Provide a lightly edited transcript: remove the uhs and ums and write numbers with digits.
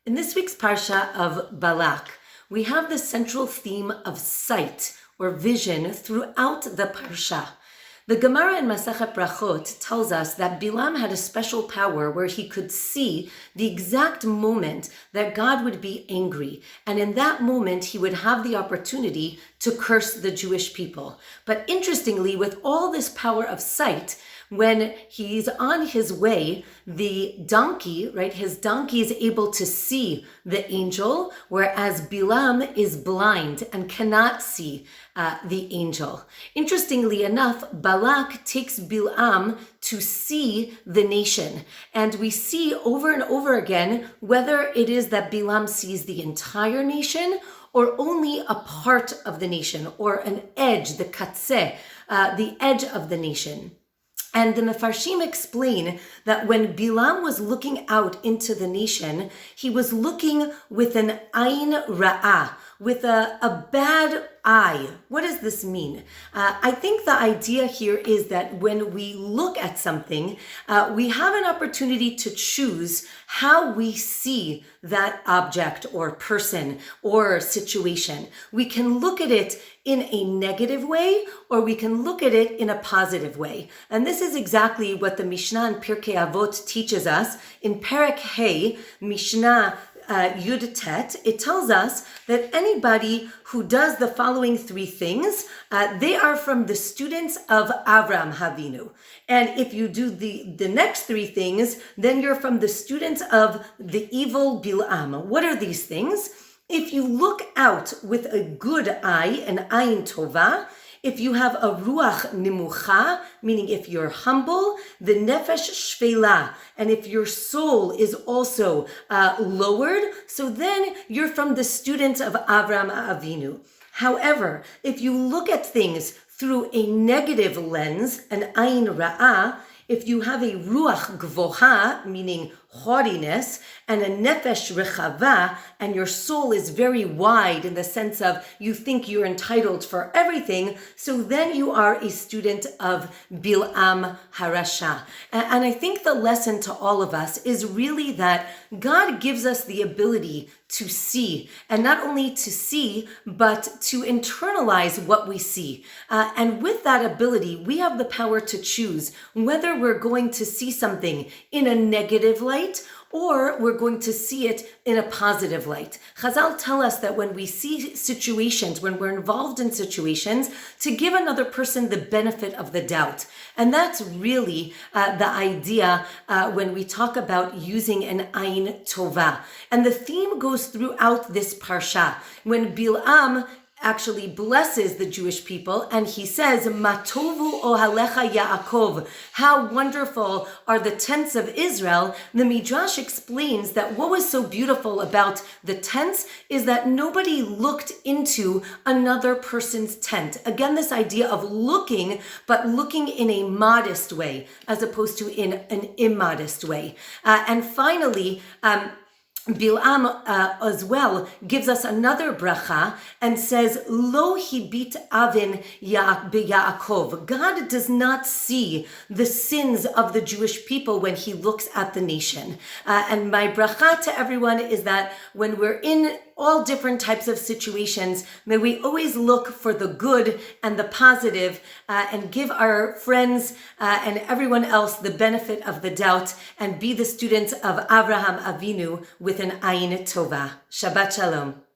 In this week's Parsha of Balak, we have the central theme of sight or vision throughout the Parsha. The Gemara in Masechet Brachot tells us that Bilam had a special power where he could see the exact moment that God would be angry. And in that moment, he would have the opportunity to curse the Jewish people. But interestingly, with all this power of sight, when he's on his way, the donkey, his donkey is able to see the angel, whereas Bilam is blind and cannot see the angel. Interestingly enough, Balak takes Bilam to see the nation. And we see over and over again whether it is that Bilam sees the entire nation or only a part of the nation, or an edge, the katzeh, the edge of the nation. And the Mefarshim explain that when Bilam was looking out into the nation, he was looking with an ayin ra'ah, with a bad eye. What does this mean? I think the idea here is that when we look at something, we have an opportunity to choose how we see that object or person or situation. We can look at it in a negative way, or we can look at it in a positive way. And this is exactly what the Mishnah in Pirkei Avot teaches us. In Perek Hey, Mishnah Yud Tet, it tells us that anybody who does the following three things, they are from the students of Avraham Avinu. And if you do the next three things, then you're from the students of the evil Bilam. What are these things? If you look out with a good eye, an ayin tova, if you have a ruach nimucha, meaning if you're humble, the nefesh shvela, and if your soul is also lowered, so then you're from the students of Avraham Avinu. However, if you look at things through a negative lens, an ayin ra'ah, if you have a ruach gvoha, meaning haughtiness, and a nefesh rechava, and your soul is very wide in the sense of you think you're entitled for everything, so then you are a student of Bilam Harasha. And I think the lesson to all of us is really that God gives us the ability to see, and not only to see, but to internalize what we see. And with that ability, we have the power to choose whether we're going to see something in a negative light or we're going to see it in a positive light. Chazal tell us that when we see situations, when we're involved in situations, to give another person the benefit of the doubt. And that's really the idea when we talk about using an ayin tova. And the theme goes throughout this parsha. When Bilam actually blesses the Jewish people, and he says, Matovu ohalecha Yaakov, how wonderful are the tents of Israel. The Midrash explains that what was so beautiful about the tents is that nobody looked into another person's tent. Again, this idea of looking, but looking in a modest way, as opposed to in an immodest way. And finally, Bilam as well gives us another bracha and says, Lo hibit avin Yaakov. God does not see the sins of the Jewish people when he looks at the nation. And my bracha to everyone is that when we're in all different types of situations, may we always look for the good and the positive and give our friends and everyone else the benefit of the doubt and be the students of Avraham Avinu with an ayin tova. Shabbat shalom.